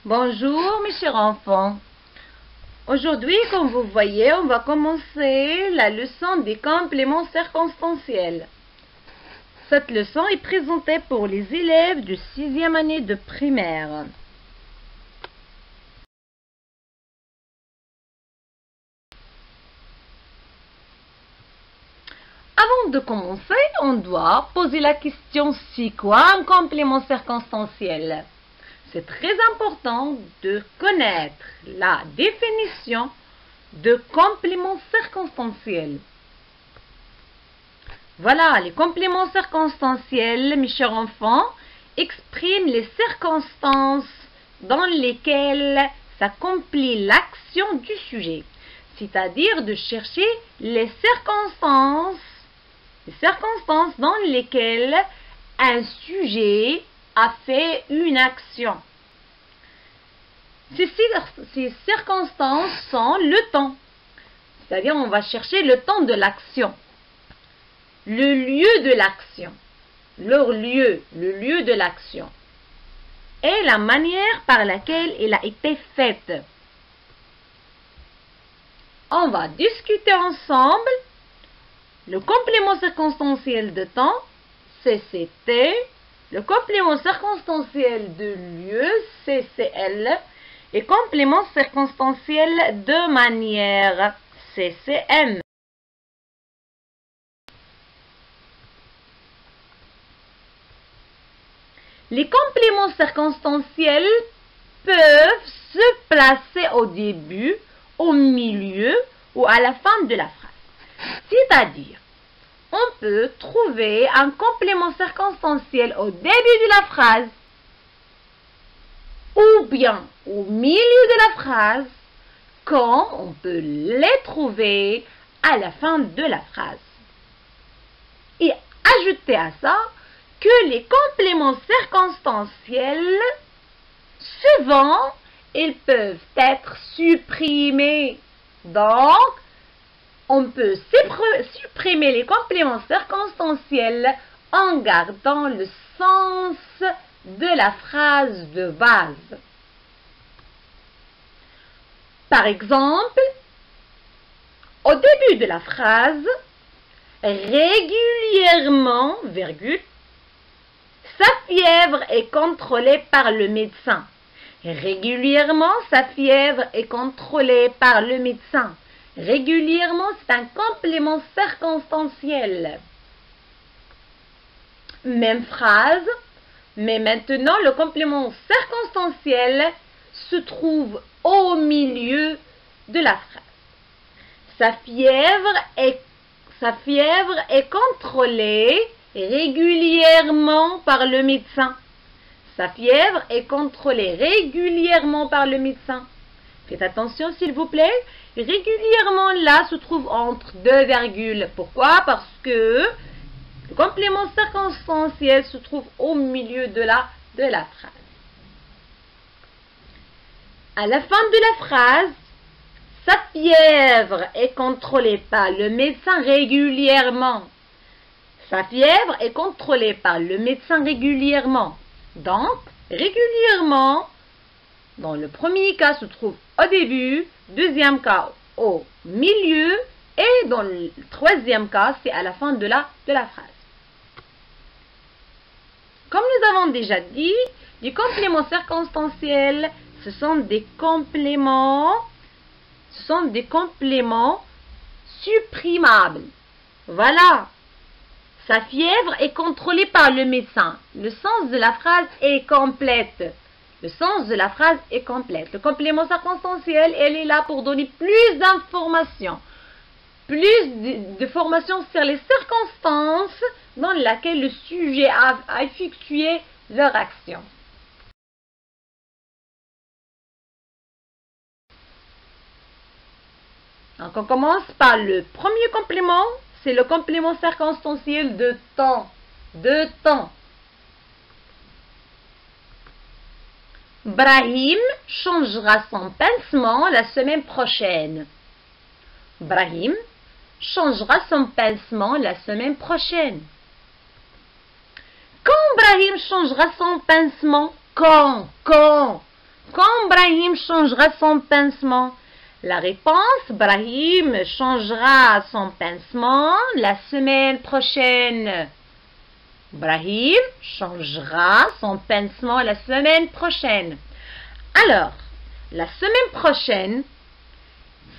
Bonjour mes chers enfants. Aujourd'hui, comme vous voyez, on va commencer la leçon des compléments circonstanciels. Cette leçon est présentée pour les élèves de 6e année de primaire. Avant de commencer, on doit poser la question « C'est quoi un complément circonstanciel ?» C'est très important de connaître la définition de complément circonstanciel. Voilà, les compléments circonstanciels, mes chers enfants, expriment les circonstances dans lesquelles s'accomplit l'action du sujet, c'est-à-dire de chercher les circonstances dans lesquelles un sujet a fait une action. Ces circonstances sont le temps, c'est-à-dire on va chercher le temps de l'action, le lieu de l'action, le lieu de l'action, et la manière par laquelle elle a été faite. On va discuter ensemble le complément circonstanciel de temps, CCT, le complément circonstanciel de lieu, CCL, et complément circonstanciel de manière, CCM. Les compléments circonstanciels peuvent se placer au début, au milieu ou à la fin de la phrase. C'est-à-dire, on peut trouver un complément circonstanciel au début de la phrase ou bien au milieu de la phrase, quand on peut les trouver à la fin de la phrase. Et ajouter à ça que les compléments circonstanciels, souvent, ils peuvent être supprimés. Donc, on peut supprimer les compléments circonstanciels en gardant le sens de la phrase de base. Par exemple, au début de la phrase, régulièrement, virgule, sa fièvre est contrôlée par le médecin. Régulièrement, sa fièvre est contrôlée par le médecin. Régulièrement, c'est un complément circonstanciel. Même phrase, mais maintenant le complément circonstanciel se trouve au milieu de la phrase. Sa fièvre est contrôlée régulièrement par le médecin. Sa fièvre est contrôlée régulièrement par le médecin. Faites attention s'il vous plaît. Régulièrement là se trouve entre deux virgules. Pourquoi? Parce que le complément circonstanciel se trouve au milieu de la phrase. À la fin de la phrase, sa fièvre est contrôlée par le médecin régulièrement. Sa fièvre est contrôlée par le médecin régulièrement. Donc, régulièrement, dans le premier cas, se trouve au début, deuxième cas au milieu, et dans le troisième cas, c'est à la fin de la phrase. Comme nous avons déjà dit, les compléments circonstanciels, ce sont des compléments supprimables. Voilà. Sa fièvre est contrôlée par le médecin. Le sens de la phrase est complète. Le sens de la phrase est complète. Le complément circonstanciel, elle est là pour donner plus d'informations. Plus de formations sur les circonstances dans lesquelles le sujet a effectué leur action. Donc, on commence par le premier complément. C'est le complément circonstanciel de temps. De temps. Brahim changera son pansement la semaine prochaine. Brahim changera son pansement la semaine prochaine. Quand Brahim changera son pansement? Quand? Quand Brahim changera son pincement? La réponse, Brahim changera son pincement la semaine prochaine. Brahim changera son pincement la semaine prochaine. Alors, la semaine prochaine,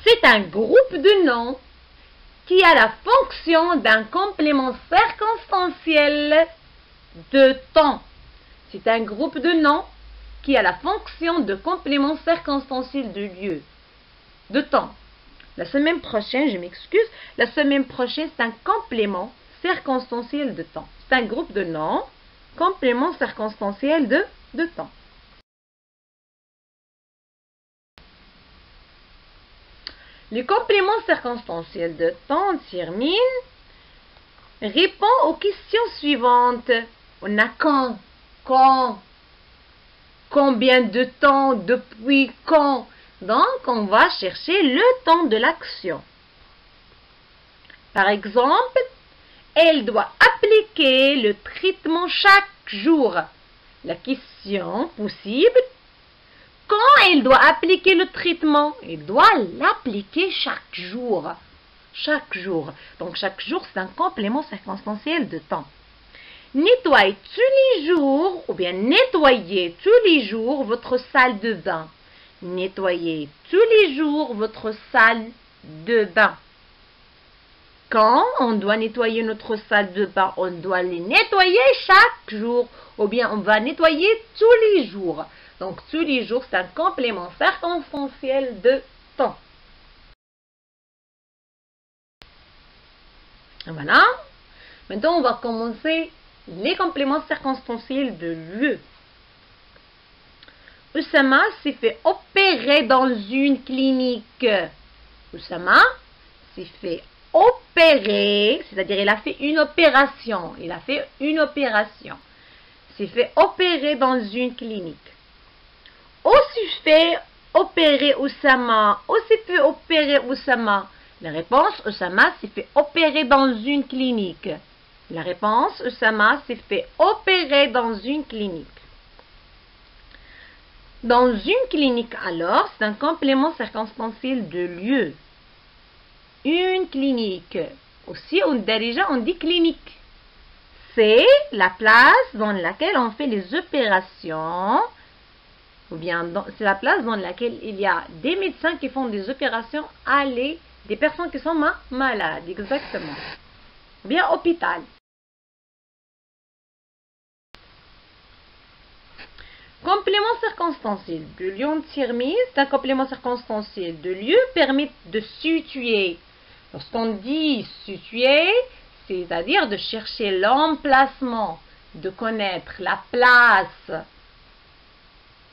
c'est un groupe de noms qui a la fonction d'un complément circonstanciel de temps. C'est un groupe de noms qui a la fonction de complément circonstanciel de lieu, de temps. La semaine prochaine, je m'excuse, la semaine prochaine, c'est un complément circonstanciel de temps. C'est un groupe de noms, complément circonstanciel de temps. Le complément circonstanciel de temps termine répond aux questions suivantes. On a quand, combien de temps, depuis quand. Donc, on va chercher le temps de l'action. Par exemple, elle doit appliquer le traitement chaque jour. La question possible, quand elle doit appliquer le traitement? Elle doit l'appliquer chaque jour. Chaque jour. Donc, chaque jour, c'est un complément circonstanciel de temps. Nettoyez tous les jours, ou bien nettoyez tous les jours votre salle de bain. Nettoyez tous les jours votre salle de bain. Quand on doit nettoyer notre salle de bain, on doit les nettoyer chaque jour, ou bien on va nettoyer tous les jours. Donc, tous les jours, c'est un complément circonstanciel de temps. Voilà. Maintenant, on va commencer les compléments circonstanciels de lieu. Oussama s'est fait opérer dans une clinique. Oussama s'est fait opérer, c'est-à-dire il a fait une opération. Il a fait une opération. S'est fait opérer dans une clinique. Aussi fait opérer Oussama. Aussi fait opérer Oussama. La réponse, Oussama s'est fait opérer dans une clinique. La réponse, Oussama s'est fait opérer dans une clinique. Dans une clinique, alors, c'est un complément circonstanciel de lieu. Une clinique. Aussi, on dit clinique. C'est la place dans laquelle on fait les opérations. Ou bien, c'est la place dans laquelle il y a des médecins qui font des opérations à des personnes qui sont malades, exactement. Ou bien, hôpital. Complément circonstanciel de lieu termine, c'est un complément circonstanciel de lieu permet de situer. Lorsqu'on dit situer, c'est-à-dire de chercher l'emplacement, de connaître la place.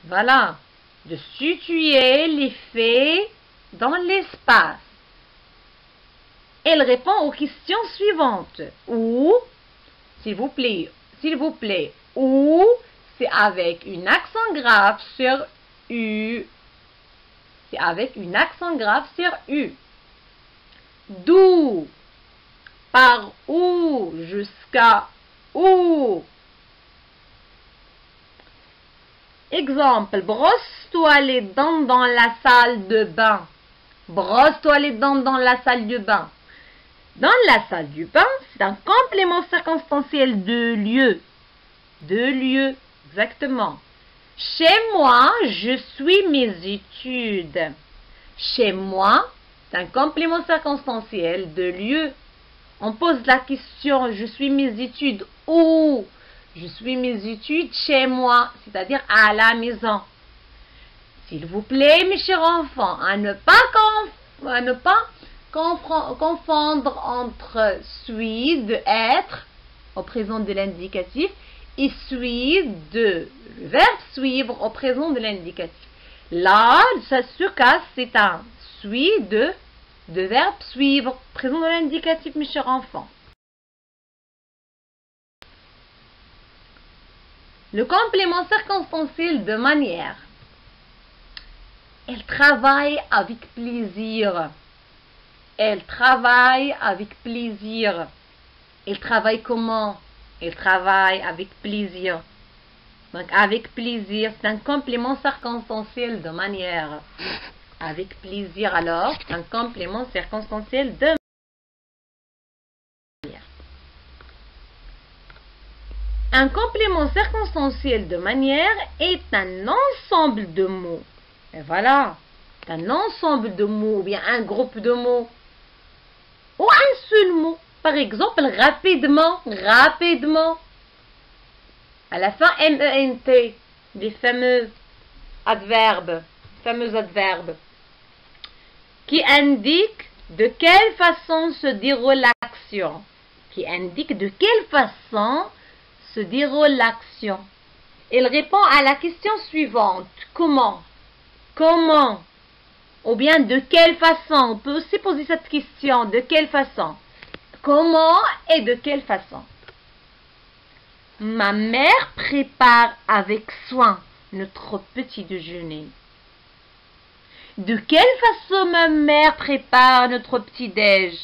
Voilà, de situer les faits dans l'espace. Elle répond aux questions suivantes. Où, s'il vous plaît, où, c'est avec un accent grave sur U. C'est avec un accent grave sur U. D'où, par où, jusqu'à où. Exemple, brosse-toi les dents dans la salle de bain. Brosse-toi les dents dans la salle de bain. Dans la salle du bain, c'est un complément circonstanciel de lieu. De lieu, exactement. Chez moi, je suis mes études. Chez moi, c'est un complément circonstanciel de lieu. On pose la question, je suis mes études où? Je suis mes études chez moi, c'est-à-dire à la maison. S'il vous plaît, mes chers enfants, à ne pas confondre entre suis de être au présent de l'indicatif et suis de le verbe suivre au présent de l'indicatif. Là, ce cas, c'est un suis de verbe suivre présent de l'indicatif, mes chers enfants. Le complément circonstanciel de manière. Elle travaille avec plaisir. Elle travaille avec plaisir. Elle travaille comment? Elle travaille avec plaisir. Donc, avec plaisir, c'est un complément circonstanciel de manière. Avec plaisir, alors, c'est un complément circonstanciel de manière. Un complément circonstanciel de manière est un ensemble de mots. Et voilà, c'est un ensemble de mots, ou bien un groupe de mots, ou un seul mot. Par exemple, rapidement, rapidement. À la fin, MENT, des fameux adverbes, qui indiquent de quelle façon se déroule l'action. Qui indiquent de quelle façon se déroule l'action. Il répond à la question suivante. Comment? Comment? Ou bien de quelle façon? On peut aussi poser cette question. De quelle façon? Comment et de quelle façon? Ma mère prépare avec soin notre petit déjeuner. De quelle façon ma mère prépare notre petit déj?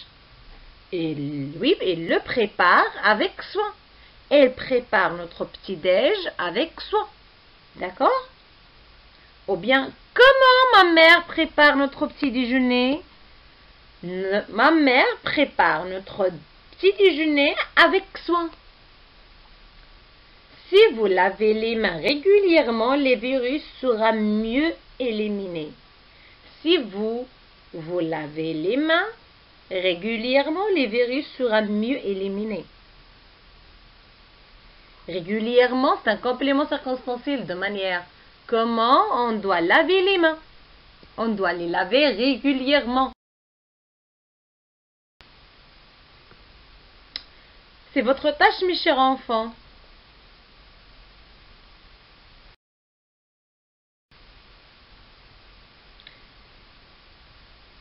Oui, elle le prépare avec soin. Elle prépare notre petit déj avec soin. D'accord? Ou bien, comment ma mère prépare notre petit déjeuner? Ma mère prépare notre petit déjeuner avec soin. Si vous lavez les mains régulièrement, les virus seront mieux éliminés. Si vous lavez les mains régulièrement, les virus seront mieux éliminés. Régulièrement, c'est un complément circonstanciel de manière. Comment on doit laver les mains? On doit les laver régulièrement. C'est votre tâche, mes chers enfants.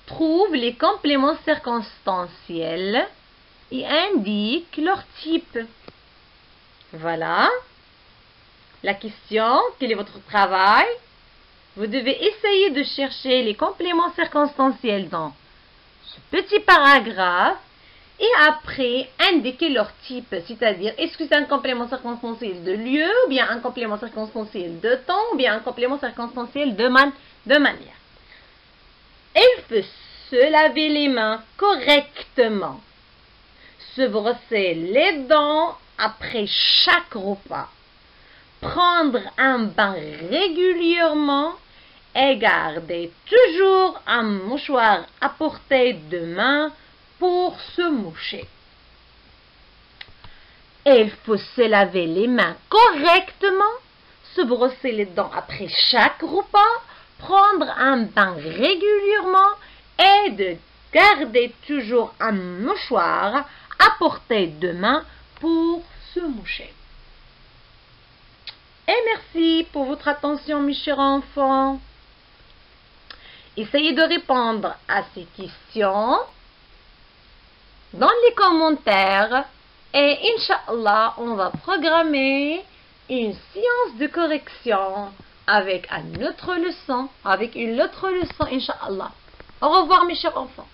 Trouve les compléments circonstanciels et indique leur type. Voilà. La question, quel est votre travail? Vous devez essayer de chercher les compléments circonstanciels dans ce petit paragraphe et après indiquer leur type, c'est-à-dire est-ce que c'est un complément circonstanciel de lieu ou bien un complément circonstanciel de temps ou bien un complément circonstanciel de manière. Il faut se laver les mains correctement, se brosser les dents après chaque repas, prendre un bain régulièrement et garder toujours un mouchoir à portée de main pour se moucher. Il faut se laver les mains correctement, se brosser les dents après chaque repas, prendre un bain régulièrement et de garder toujours un mouchoir à portée de main pour se moucher. Et merci pour votre attention, mes chers enfants. Essayez de répondre à ces questions dans les commentaires et Inch'Allah, on va programmer une séance de correction avec une autre leçon, Inch'Allah. Au revoir, mes chers enfants.